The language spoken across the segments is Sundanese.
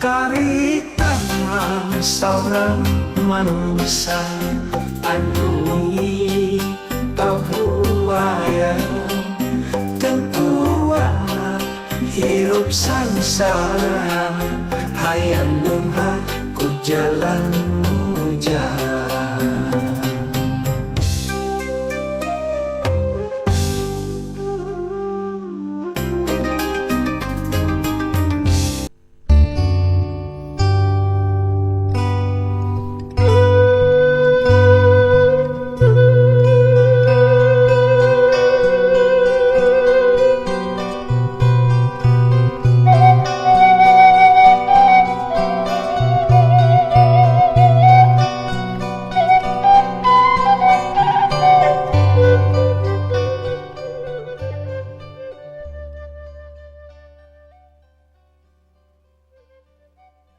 Karita seorang manusia andungi kabuaya tentua hirup sangsara hayang lumha ku jalan muja.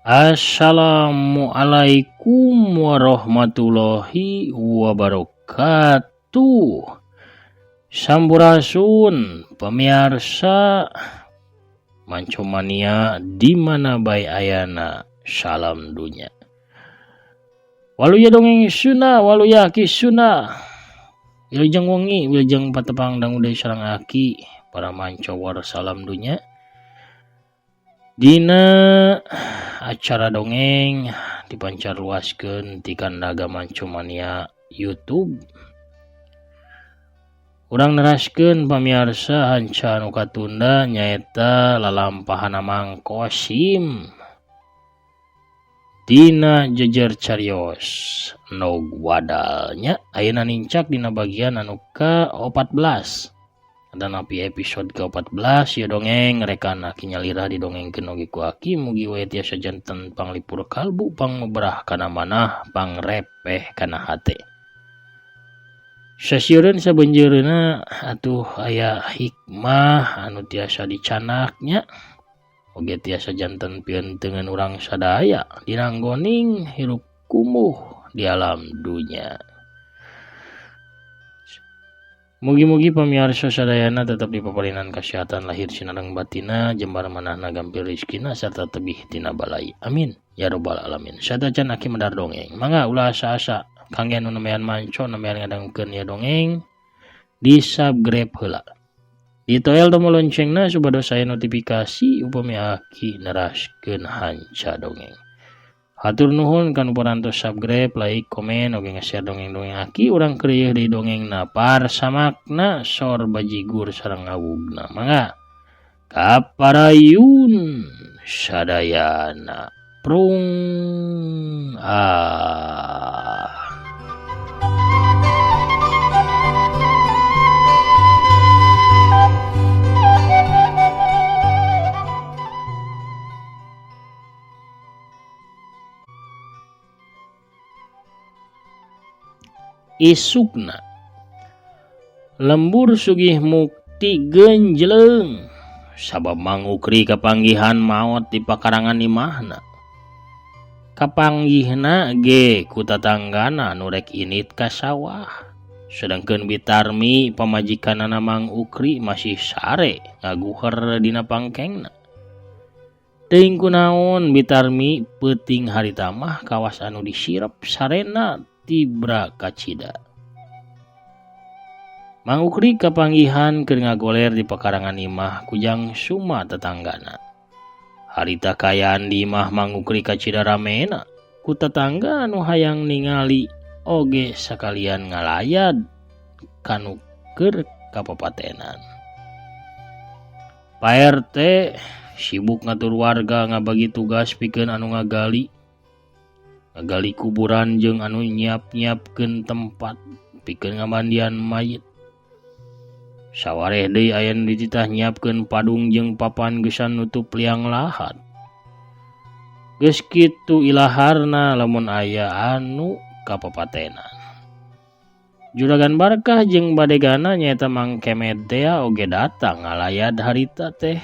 Assalamualaikum warahmatullahi wabarakatuh. Sampurasun pemirsa Mancomania dimana bae ayana, salam dunya. Waluya dongeng suna, waluya kisuna. Wilujeng wengi, wilujeng patepang dang uday sareng aki para mancowar salam dunya. Dina acara dongeng dipancar luaskeun ti Kandaga Mancomania YouTube. Urang neraskeun pamirsa hanca anu katunda nyaeta lalampahan Mang Kosim dina jejer carios nog wadalnya ayeuna nincak dina bagian anu ke-14. Dan api episode ke-14 ya dongeng rekan aki nyalira di dongeng kenogi ku aki mugi wae tiasa janten panglipur kalbu pangmebrah kana manah pangrepeh kana hate. Sasieun sabanjeureuna atuh aya hikmah anu tiasa dicanaknya oge tiasa janten pieunteugan urang sadaya dina nggoning hirup kumuh di alam dunya. Mugi-mugi pamirsa sadayana tetap dipaparinan kesehatan lahir sinareng batina, jembar manahna gampil rizkina serta tebih tina balai. Amin ya robbal alamin. Sadacan aki medar dongeng. Mangga ulah asa-asa kangge anu nemean manco nemean ngadengkeun ya dongeng di subscribe heula. Ditoel tombol loncengna supados aya notifikasi upami aki neraskeun hanca dongeng. Hatur nuhun kanu parantos subscribe, like, komen, oge nge-share dongeng-dongeng aki urang krieuh di dongengna parsamakna sor bajigur sareng ngawugna. Mangga kaparayun sadayana prung isukna lembur sugih mukti genjleung sabab Mang Ukri kapanggihan maot di pakarangan imahna. Kapanggihna ge ku tatanggana nu rek init ka sawah. Sedengkeun Bitarmi pamajikanana Mang Ukri masih sare ngaguher dina pangkengna. Teuing kunaon Bitarmi peuting harita mah kawas anu disirep sarena tibra kacida. Mang Ukri kapanggihan keur ngagoler di pekarangan imah kujang suma tetanggana. Harita kayaan di imah Mang Ukri kacida ramena ku tetangga anu hayang ningali oge sakalian ngalayad kanu keur kapapatenan. Pak RT sibuk ngatur warga ngabagi tugas pikeun anu ngagali kuburan jeung anu nyiap-nyiapkeun tempat pikeun ngamandian mayit. Sawareh deui aya nu dititah nyiapkeun padung jeung papan gesan nutup liang lahat. Geus kitu ilaharna lamun aya anu kapapatenan. Juragan Barkah jeung badegana nyaeta Mang Kemet teh oge datang ngalayad harita teh.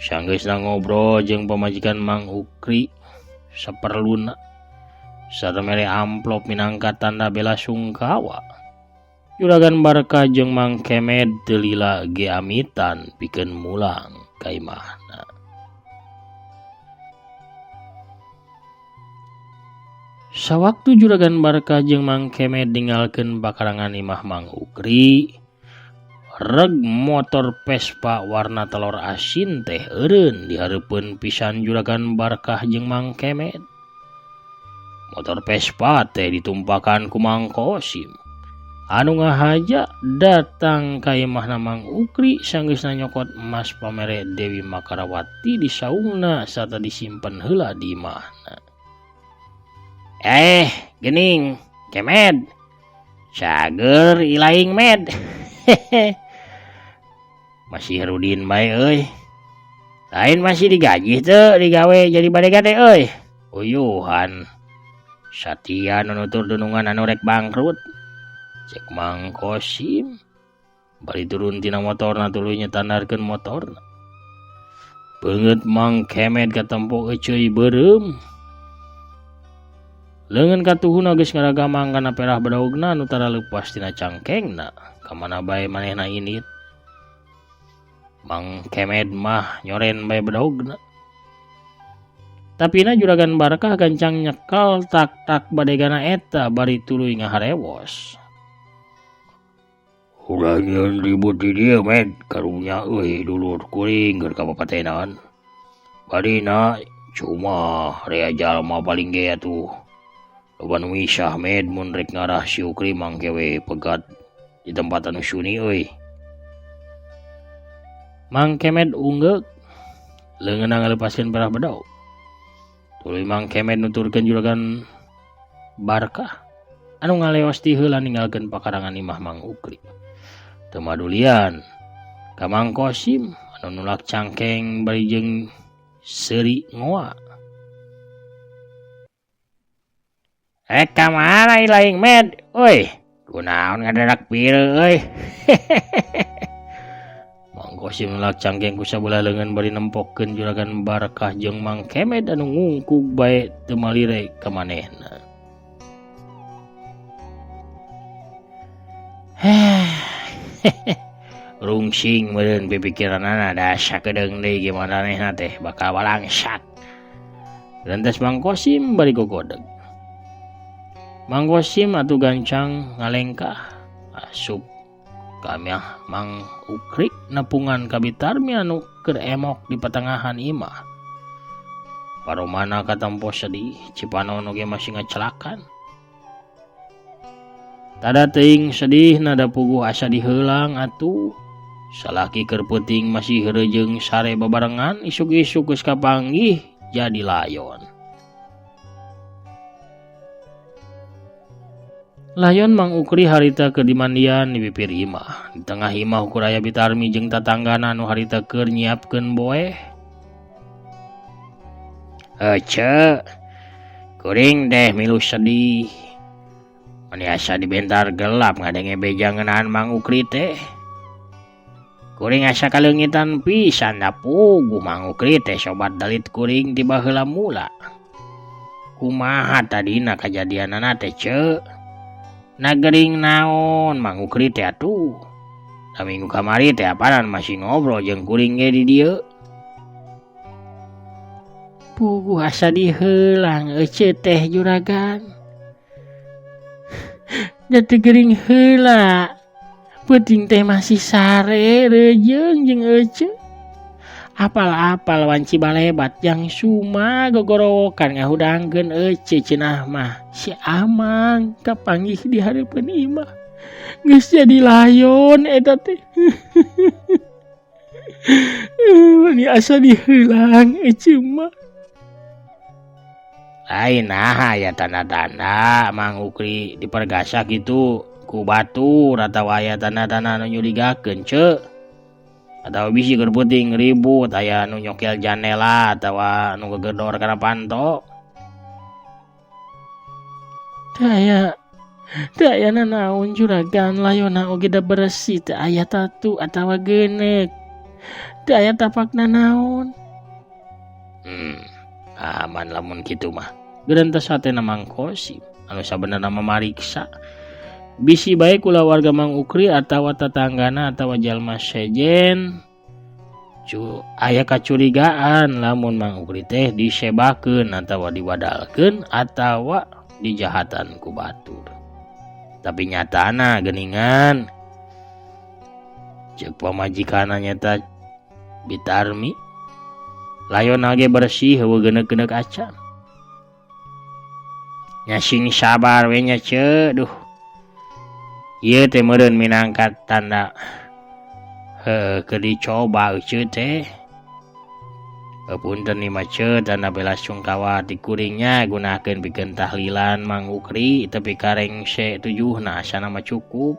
Sanggeusna ngobrol jeung pamajikan Mang Ukri saperluna sarta mere amplop minangka tanda bela sungkawa. Juragan Barkah jeung Mang Kemet teu lila ge amitan pikeun mulang ka imahna. Sawaktu Juragan Barkah jeung Mang Kemet ninggalkeun bakarangan imah Mang Ukri, reg motor Vespa warna telur asin teh eureun di hareupeun pisan Juragan Barkah jeung Mang Kemet. Motor Vespa teh ditumpakan ku Mang Kosim. Anu ngahaja datang ka imahna Mang Ukri sanggeusna nyokot emas pamere Dewi Makarawati di saungna sarta disimpen heula di imahna. Gening, Kemet. Cager ilaing med. Masih Rudin bae euy. Lain masih digaji teu digawe jadi badegade euy. Uyuhan. Satya nunutur dunungan anu rek bangkrut. Cek Mang Kosim. Bari turun tina motorna tuluy nyetandarkeun motorna. Beungeut Mang Kemet katempo euceuy beureum. Leungeun katuhuna geus ngaragamang kana perah badaugna anu tara leupas tina cangkengna. Kamana bae manehna init. Mang Kemet mah nyoren bae badaugna. Tapina Juragan Barkah gancang nyekal tak-tak badegana eta bari tuluy ngaharewos. Ulah nyeun ribut di dieu med karunya euy dulur kuring keur kapapatenan. Badina cuma rea jalma paling ge atuh. Loba nu misah med mun rek ngarah si Ukri mangke we pegat di tempat anu suni euy. Mang Kemet ungeuk leungeunna ngalepaskeun perah bedaug. Tuluy Mang Kemet nuturkeun Juragan Barkah anu ngaleos ti heula ninggalkeun pakarangan imah Mang Ukri. Teu madulian ka Mang Kosim anu nulak cangkeng bari jeung seuri ngoa. Kamana ilaing med? Euy, kunaon ngadadak pireu euy. Mang Kosim nulak cangkeng ku sabelah leungeun bari nempokkeun Juragan Barkah jeung Mang Kemet anu ngungkug bae teu malire ka manehna. Rungsing meureun pipikiranna da sakedeung deui ge manehna teh bakal walangsak. Lantas Mang Kosim bari gogodeg. Mang Kosim atuh gancang ngalengkah asup ka imah Mang Ukri nepungan ka bitarmi anu keur emok di patangahan imah. Paromana katampo sedih, Cipanon oge masih ngacelakan. Tada teuing sedih nada puguh asa diheulang atuh. Salaki keur peuting masih heureujeng sare babarengan isuk-isuk geus kapanggih jadi layon. Layon Mang Ukri harita keur dimandian di bibir imah. Di tengah imah ukur aya bitarmi jeung tatanggana anu harita keur nyiapkeun boeh. Heuceu, kuring deh milu sedih. Mani asa dibentar gelap ngadenge beja ngeunaan Mang Ukri teh. Kuring asa kaleungitan pisan da puguh Mang Ukri teh sobat dalit kuring tiba heula mula. Kumaha tadina kajadianana teh ceu? Nagering naon Mang Ukri teh atuh. Da minggu kamari teh apanan masih ngobrol jeung kuring ge di dieu. Puguh asa diheulang euceu teh Juragan. Da teu geuring heula. Peuting teh masih sare reujeng jeung euceu. Apal-apal wanci balebat yang suma gogorowokan ngahudangkeun euceu cenah mah si Amang kapanggih di hareupeun imah. Geus jadi layon eta teh. Mani asa diheulang euceu mah. Lain naha aya tanda-tanda Mang Ukri dipergasak gitu ku batur atawa aya tanda-tanda anu nyurigakeun ceu. Atau bisi keur peuting ribut aya anu nyokel janela atawa anu gegedor kana panto. Teu aya nanaon Juragan, layonna oge da bersih teu aya tatu atawa geuneuk. Teu aya tapak nanaon. Aman lamun kitu mah. Geureunteu satena Mang Kosim anu sabenerna mamariksa. Bisi bae kula warga Mang Ukri atawa tatanggana atawa jalma sejen aya kacurigaan lamun Mang Ukri teh disebakeun atawa diwadalkeun atawa dijahatan ku batur. Tapi nyatana geningan cek pamajikana nyata Bitarmi layon age bersih heueuh geuneuh-geuneuh acan. Nya sing sabar we nya ce, duh. Ieu teh meureun minangka tanda keur dicoba euceut teh. Punten ieu mah ce tanda bela sungkawa ti kuringnya gunakeun pikeun tahlilan Mang Ukri tapi kareng se 7 asana mah cukup.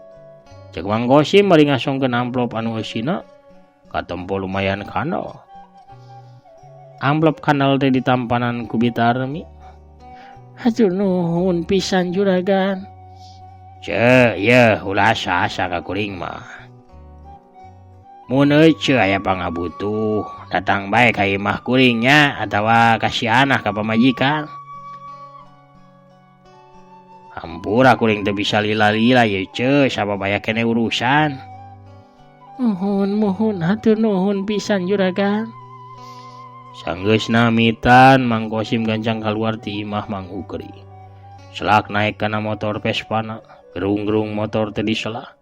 Cek Mang Kosim bari ngasongkeun amplop anu eusina katempo lumayan kandel. Amplop kandel teh ditampanan ku Bitarmi. Hatur nuhun pisan juragan. Ce, ye ulah asa-asa ka kuring mah. Mun ce aya pangabutuh, datang bae ka imah kuringnya atawa kasihanah ka pamajikan. Hampura kuring teu bisa lila-lila ye ce, sababaya kene urusan. Muhun, hatur nuhun pisan juragan. Sanggeusna mitan Mang Kosim gancang kaluar ti imah Mang Ukri. Selak naik kana motor Vespana, gerung-gerung motor teh disela.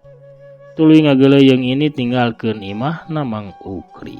Tuluy ngageleuyeng ini tinggalkeun imahna Mang Ukri.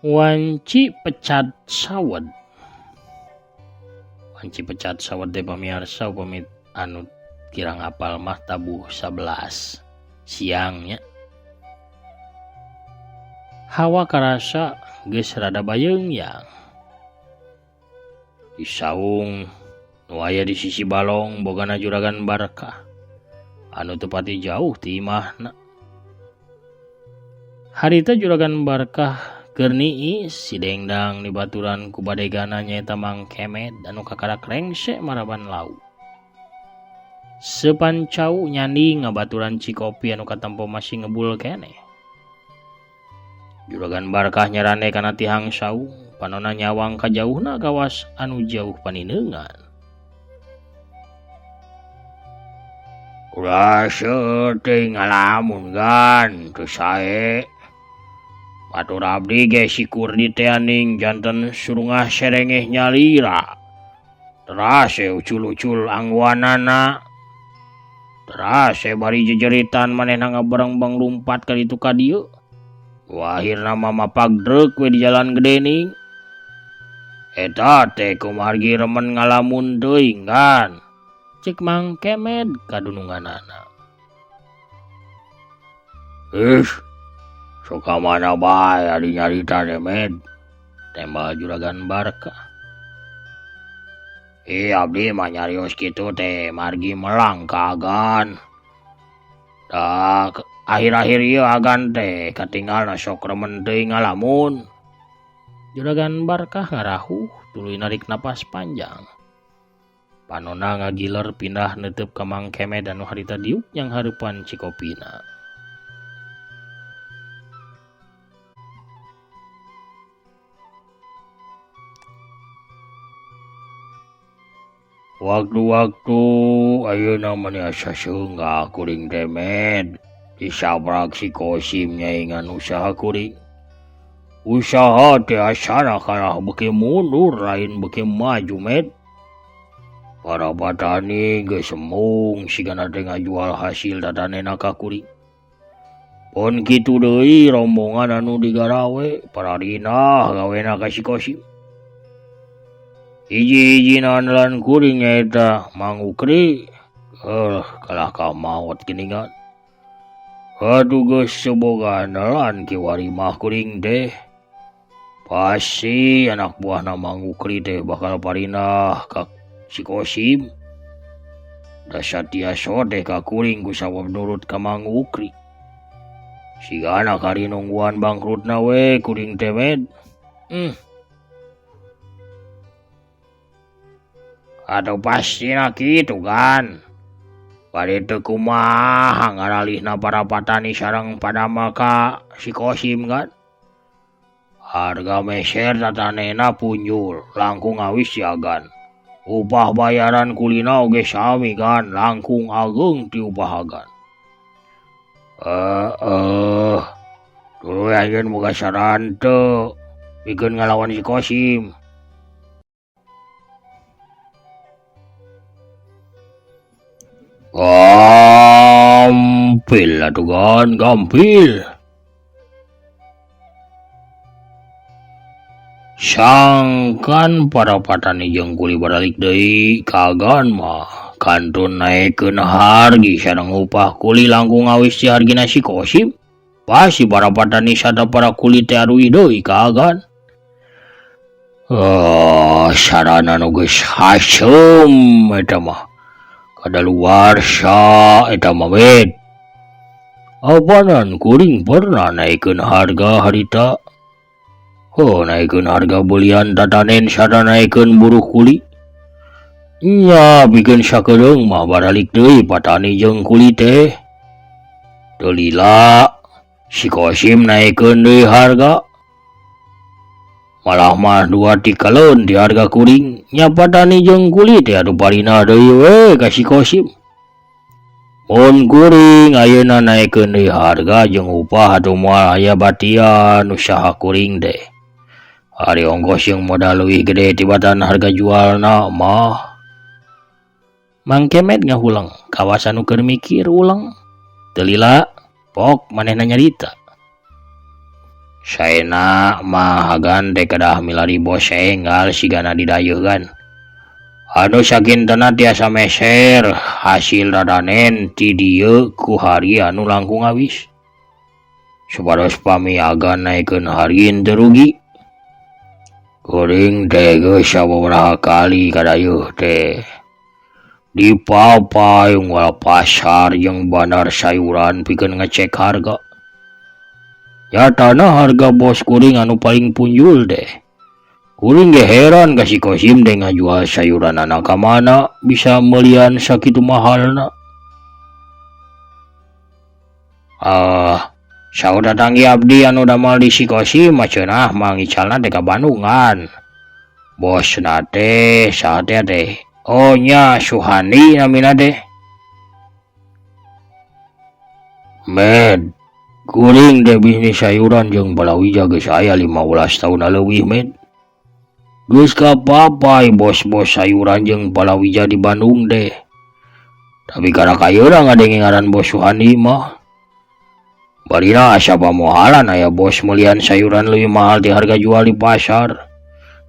Wanci pecat sawed. Wanci pecat sawed teh pamirsa upami anu kirang apal mah tabuh 11 siangnya. Hawa karasa geus rada bayeungyang. Di saung nu aya di sisi balong bogana juragan Barkah anu teu pati jauh ti imahna. Harita juragan Barkah keur niis si dengdang dibaturan ku badegana nyaeta Mang Kemed anu kakarak rengse maraban lau. Sepancau nyandi ngabaturan Cikopi anu katempo masih ngebul keneh. Juragan Barkah nyarane kana tihang saung, panonna nyawang kajauhna gawas anu jauh panindeungan. Ulah teuing ngalamun gan teu sae. Batur abdi ge si Kurdi teh aning janten surungah serengeh nyalira. Terase ucul-ucul angwanana. Terase bari jejeritan manehna ngabareng-bang lumpat ka ditu ka dieu. Wahirna mah pagdreuk we di jalan Gedening. Eta teh kumargi remen ngalamun teuing kan. Cek Mang Kemed kadununganana. Suka mana bae adi nyarita demed, tembal juragan Barkah. Abdi mah nyarios kitu teh margi melang ka agan. Da akhir-akhir ieu agan teh katinggalna sok remen teuing ngalamun. Juragan Barkah ngarahuh tuluy narik napas panjang. Panonna ngagiler pindah neuteup ka Mang Kemed anu harita diuk yang hareupan Cikopina. Waktu-waktu ayeuna mah asa seunggah kuring teh med disabrak si Kosim nyaingan usaha kuring. Usaha teh asana kana beuki mundur lain beuki maju med. Para patani geus sembung sigana teh ngajual hasil dadanena ka kuring. Pon kitu deui rombongan anu digarawe paradina gawena ka si Kosim. Hiji-hijina andalan kuring nyaeta Mang Ukri. Kalah ka maot geningan. Aduh geus seboga andalan kiwari mah kuring teh. Pasti anak buahna Mang Ukri teh bakal parinah ka si Kosim. Da Satyaso teh ka kuring ku sabab nurut ka Mang Ukri. Sigana kari nungguan bangkrutna we kuring teh med. Atau pasti kitu kan. Bari teu kumaha ngaralihna para patani sareng pada maka si Kosim kan. Harga meser tatanena punjul langkung awis siagan. Upah bayaran kulina oge sami kan langkung ageung ti upahagan. Dulu anjeun boga saran teu pikeun ngalawan si Kosim. Gampil atuh kan, gampil. Sangkan para patani jeung kuli baralik deui kagan mah kantun naikkeun hargi sareng upah kuli langkung awis si hargina si Kosim. Pasti para patani sada para kuli teh arui deui kagan. Sarana nu geus haseum eta mah. Kadaluarsa eta mah bet. Apanan kuring pernah naikkeun harga harita? Naikkeun harga belian tatanen sarta naikkeun buruh kuli. Nya pikeun sakedeung mah baralik deui patani jeung kuli teh. Teu lila si Kosim naikkeun deui harga. Malah mah 2 tikaleun di harga kuring. Nya patani jeung kuli teh atuh palina deui we ka si Kosim. Mun kuring ayeuna naikkeun deui harga jeung upah atuh moal aya batian usaha kuring teh. Ari ongkos jeung modal leuwih gede tibatan harga jualna mah. Mang Kemet ngahulang kawasan nu keur mikir ulang. Teu lila pok manehna nyarita. Saena mah hagan teh kedah milari bos enggal sigana didayeuhkeun. Anu sakintena tiasa meser hasil radanen ti dieu ku hari anu langkung awis. Supados pamiagan naikkeun hargin teu rugi. Kuring teh geus sababaraha kali kadayeuh teh dipapayung wal pasar jeung bandar sayuran pikeun ngecek harga. Nyatana harga bos kuring anu paling punjul deh. Kuring ge heran ka si Kosim teh ngajual sayuran anak ka mana bisa melian sakitu mahalna. Saur datanggi abdi anu damal di si Kosim mah ceunah mangicalna teh ka Bandungan. Bosna teh saha teh? Oh nya Suhani namina teh. Med kuring teh bisnis sayuran jeung palawija geus aya 15 tahun leuwih med. Geus kapapai bos-bos sayuran jeung palawija di Bandung teh. Tapi karena ayeuna ngadenge ngaran Bos Suhani mah. Barina asa pamohalan aya bos melian sayuran leuwih mahal ti harga jual di pasar.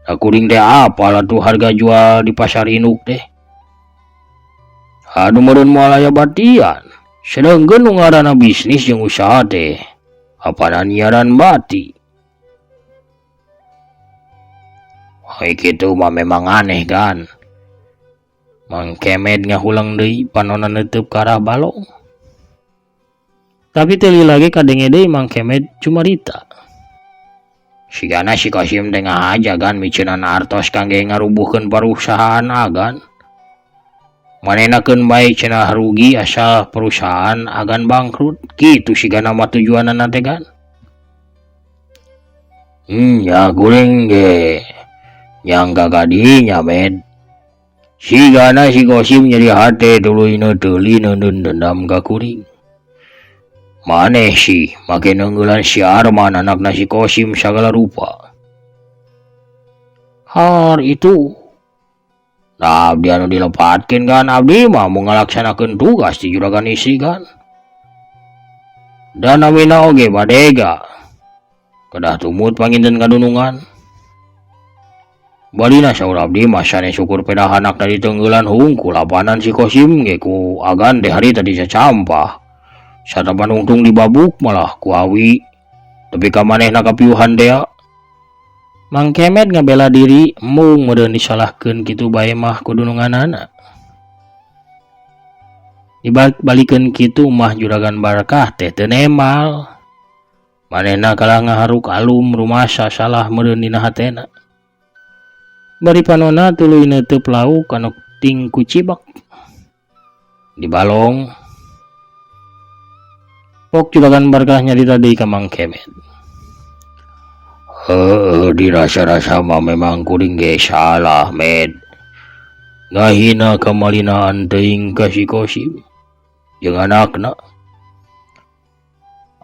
Da kuring teh apal atuh harga jual di pasar induk teh. Anu meureun moal aya batian. Sedengkeun nu ngaranna bisnis jeung usaha teh apana nyiaran bati. Hai kitu mah memang aneh kan. Mang Kemet ngahulang deui panonna neuteub ka arah balong. Tapi teu lila ge kadenge deui Mang Kemet cumarita. Sigana si Kosim teh ngahajagan miceunan artos kangge ngarubuhkeun parusahaan agan. Manenakeun bae cenah rugi asal perusahaan agan bangkrut. Kitu sigana mah tujuanna teh kan. Ya kuring ge nyangka kadinya med. Sigana si Kosim nyeri hate tuluy neuteuli neundeun dendam ka kuring. Maneh sih make neunggelan si Arman anakna si Kosim sagala rupa. Har itu nah abdi anu dilepatkeun kan abdi mah mau ngalaksanakeun tugas di juragan isi kan. Dan namina oge badega. Kedah tumut panginten kadunungan. Balina saur abdi mah sanes syukur pedah anakna diteunggelan hungkul apanan si Kosim ge ku agan teh harita dicacampah. Sarta panungtung dibabuk malah ku awi. Tapi ka manehna kapiuhan dea. Mang Kemet ngabela diri mung meureun disalahkeun kitu bae mah kudununganana. Dibalikeun kitu mah juragan Barkah teh teu nemal. Manehna kalah ngaharuk alum rumasa salah meureun dina hatena. Bari panonna tuluy neuteub lauk anu ting kucibak di balong. Pok juragan Barkah nyarita deui ka Mang Kemet. Dirasa-rasa mah memang kuring ge salah, Med. Ngahina kamalinaan teuing ka si Kosim jeung anakna.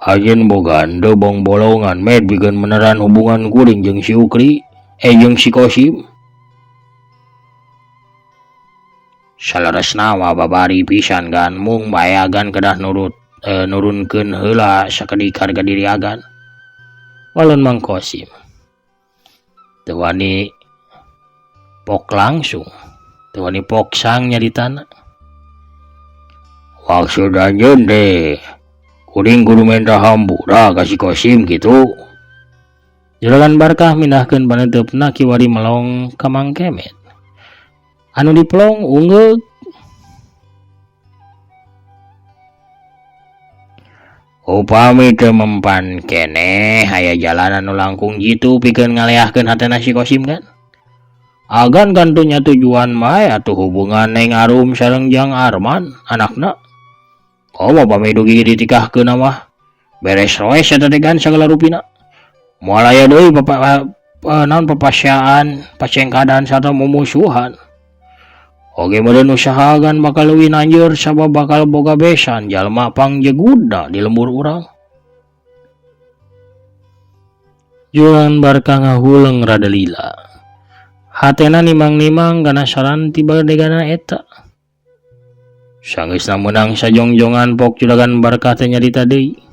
Ajeun boga henteu bong bolongan, Med, bikin meneran hubungan kuring jeung si Ukri, jeung si Kosim. Salaresna mah babari pisan kan, mung bae agan kedah nurunkeun heula sakedik harga diri agan. Walon Mang Kosim teu wani pok langsung, teu wani pok sang nyaritana. Maksud anjeun teh kuring kudu minta hampura ka si Kosim gitu. Juragan Barkah mindahkeun paneteupna kiwari melong ka Mang Kemet. Anu diplong ungeuk. Upami teu mempan keneh aya jalan anu langkung jitu pikeun ngaleahkeun hatena si Kosim kan. Agan kantunya tujuan mah atuh hubungan Neng Arum sareng Jang Arman anakna. Komo pami dugi ditikahkeun mah beres roes eta degan sagala rupina. Moal aya deui naon papasyaan, pacengkadan sarta mumusuhan. Oge meureun usahagan bakal leuwih nanjeur sabab bakal boga besan jalma pangjegudna di lembur urang. Juragan Barkah ngahuleung rada lila. Hatena nimang-nimang kana saran ti badegana eta. Sanggeusna meunang sajongjongan pok Juragan Barkah teh nyarita deui.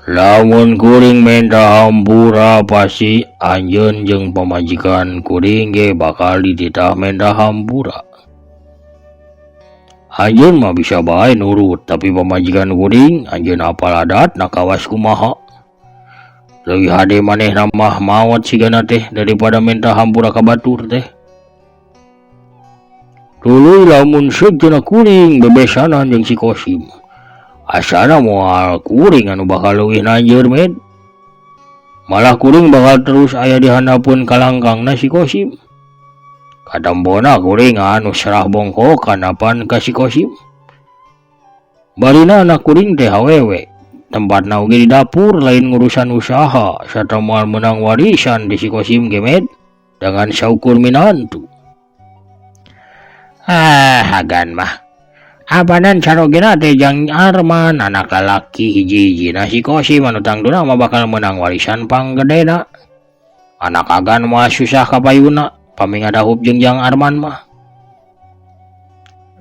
Lamun kuring minta hampura pasti anjeun jeung pamajikan kuring ge bakal dititah minta hampura. Anjeun mah bisa bae nurut, tapi pamajikan kuring anjeun apal adat nakawas kumaha. Leuwih hade manehna mah maot sigana teh daripada minta hampura ka batur teh. Tuluy lamun seujeuna kuring bebesanan jeung si Kosim. Asana moal kuring anu bakal leuwih nanjeur, Med. Malah kuring bakal terus aya di handapeun kalangkangna si Kosim. Kadambona kuring anu serah bongkok kanapan ka si Kosim. Barina anak kuring teh awewe, tempatna oge di dapur lain ngurusan usaha sarta moal menang warisan di si Kosim ge, Med, dengan saukur minantu. Hagan mah abanan carogena teh Jang Arman anak lalaki hiji-hijina si Kosim anu tangduna mah bakal menang warisan panggedena. Anak agan mah susah kapayuna pami ngadahup jeung Jang Arman mah.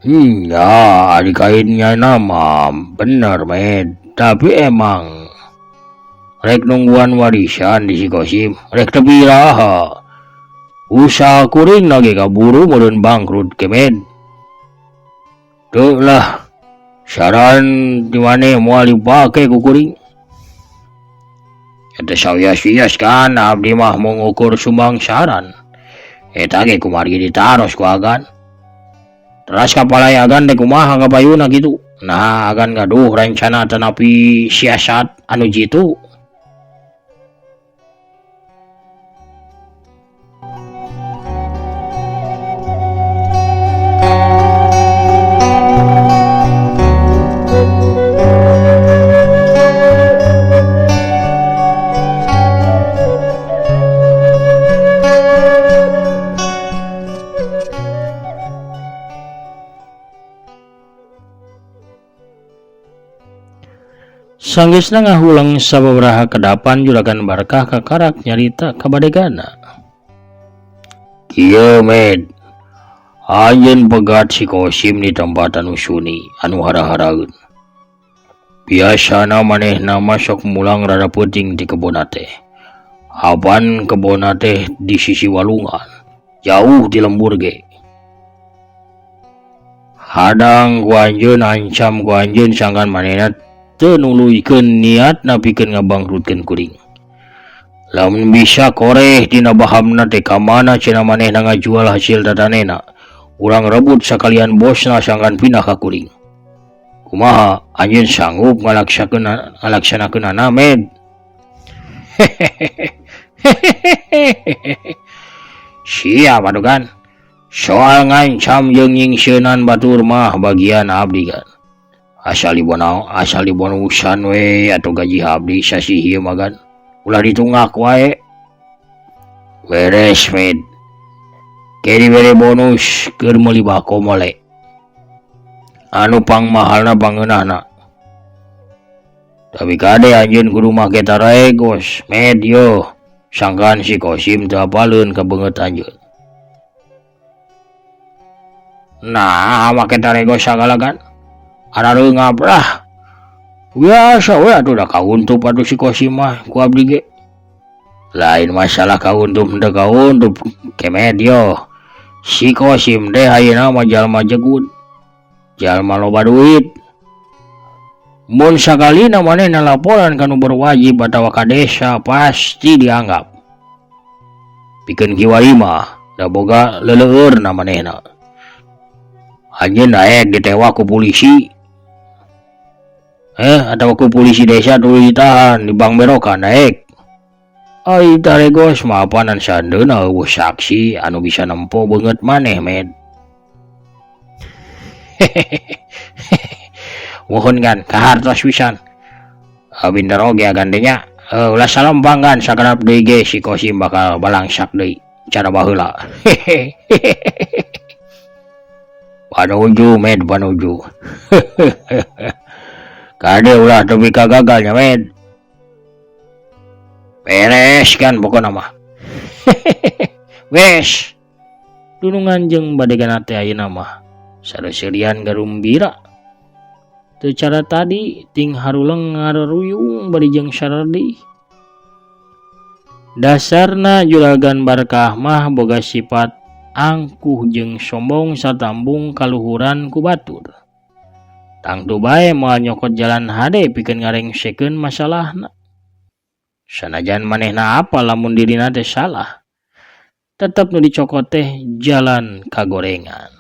Ya, adikainnya nama bener, Med. Tapi emang rek nungguan warisan di si Kosim rek teu biraha. Usaha kuring lagi kaburu meureun bangkrut ke, Med. Tuh lah, saran dimana moal dipake ku kuring. Eta sawias-wias kan abdi mah mau ngukur sumbang saran. Eta ge kumargi ditaros ku agan. Teras kapalai agan teh kumaha kapayuna gitu. Nah agan gaduh rencana tanapi siasat anu jitu. Sanggeusna ngahulang sababaraha kedapan Juragan Barkah kakarak nyarita kabadegana. Kieu, Med, anjeun pegat si Kosim di tempat anu suni anu hara-haraeun. Biasana manehna mah sok mulang rada peuting di kebona teh. Hapan kebona teh di sisi walungan, jauh di lembur ge. Hadang ku anjeun ancam ku anjeun sangkan manehna teu nuluykeun niatna pikeun ngabangkrutkeun kuring. Lamun bisa koreh dina bahamna teh ka mana cenah manehna ngajual hasil dadanena. Urang rebut sakalian bosna sangkan pindah ka kuring. Kumaha anjeun sanggup ngalaksanakeunana, Med? Sia padukan. Soal ngancam jeung nyingseunnan batur mah bagian abdi kan. Asal dibonusan we atau gaji abdi sasi ieu mah kan. Ulah ditunggak wae. Beres med. Keri bere bonus keur meuli bako mole. Anu pangmahalna pangeunahna. Tapi kade anjeun kudu make taregos med yo. Sangkan si Kosim teu apaleun ka beungeut anjeun. Nah, make taregos sagala kan. Ada reungap lah. Biasa we atuh da kauntup atuh si Kosim mah ku abdi ge. Lain masalah kauntup teu kauntup kemed yo. Si Kosim teh ayeuna mah jalma jegut. Jalma loba duit. Mun sakalina manehna laporan kanu berwajib atawa ka desa pasti dianggap. Pikeun kiwari mah da boga leuleueurna manehna. Anjeun daek ditewa ku polisi. Atawa ku polisi desa tuluy ditahan di Bang Berokan daek. Ai taregos mah apanan sandeuna eueuh saksi anu bisa nempo beungeut maneh med. Mohon kan kahartos pisan. Abinter oge agandenya. Ulah salam banggan sakedap deui ge si Kosim bakal balangsak deui cara baheula. Panuju med panuju. Kade ulah tepi kagagalnya med. Beres kan pokona mah. Wes. Dunungan jeung badegana teh ayeuna mah sareuseurean garumbira. Teu cara tadi ting haruleng ngareruyung bari jeung Sarardi. Dasarna Juragan Barkah mah boga sifat angkuh jeung sombong satambung kaluhuran ku batur. Tangtu bae moal nyokot jalan hade pikeun ngarengsekeun masalahna. Sanajan manehna apa lamun dirina teh salah. Tetep nu dicokot teh jalan kagorengan.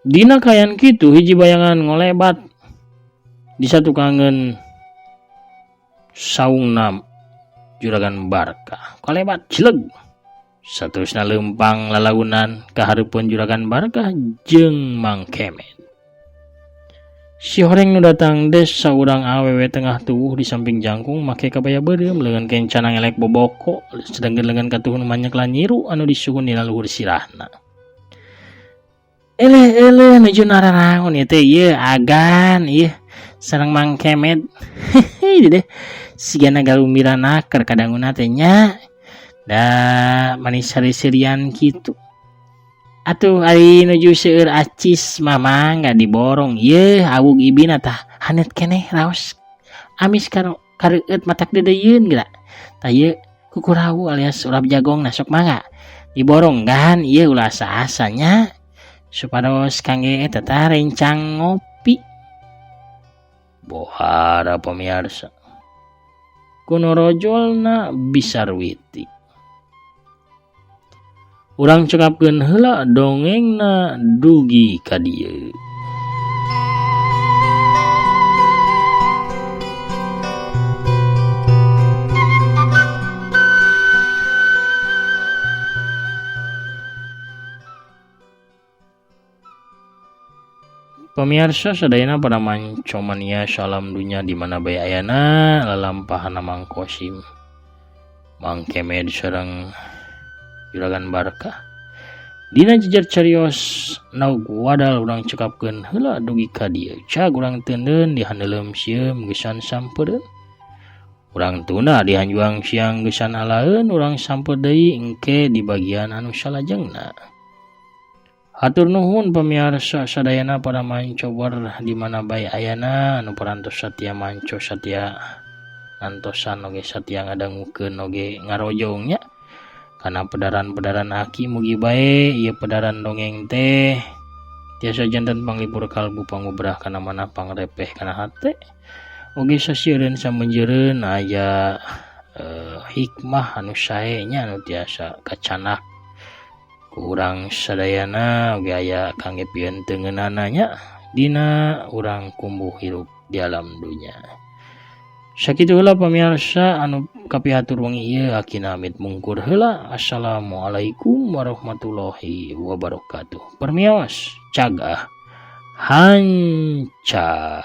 Dina kayan kitu hiji bayangan ngolebat di satu kangen saungna Juragan Barkah. Kolebat cileg. Saterusna lempang lalaunan ka hareupeun Juragan Barkah jeung Mang Kemet. Si horeng nu datang des saurang awewe tengah tuwuh di samping jangkung make kabaya beureum leungeun kencanang elek boboko sedengkeun leungeun katuhun manyek lanyiru anu disuhun dina luhur sirahna. Eleh nuju nararaon ieu teh ieu agan ieu sareng Mang Kemet. Ieu deh sigana galumbira naker kadanguna teh nya. Da manis sari-sirian kitu. Atuh ari nuju seueur acis mama enggak diborong. Ieu awug ibina tah hanet keneh raos. Amis kareueut matak dedeyeun geura. Tah ieu kukurawu alias urap jagong nasok mangga. Diborong gan ieu ulah saasanya. Supados kangge eta teh rencang ngopi. Bohara pamirsa. Kuno rojolna Bisarwiti. Urang cekapkeun heula dongengna dugi ka dieu. Pemirsa sadayana pada mancomania salam dunya di mana bae ayana lalampahan Mang Kosim, Mang Kemet sareng Juragan Barkah. Dina jejer carios naug wadal urang cekapkeun heula dugi ka dieu. Cag urang teundeun di handeuleum sieum geusan sampeureun. Urang tuna di hanjuang siang geusan alaeun urang sampeur deui engke di bagian anu salajengna. Hatur nuhun pamirsa sadayana pada mancobor di mana bae ayana anu parantos satya manco satya nantosan oge satya ngadangukeun oge ngarojongnya kana pedaran-pedaran aki mugi bae ieu pedaran dongeng teh tiasa janten panglipur kalbu pangubrah kana mana pangrepeh kana hate oge sasieun samunjeureun aya hikmah anu sae nya anu tiasa kacanak Urang sadayana gaya kangge pieun teungeunananya dina urang kumbuh hirup di alam dunya. Sakitu heula pamirsa anu kapihatur wengi ieu akina amit mungkur heula. Assalamualaikum warahmatullahi wabarakatuh. Permios cagah hanca.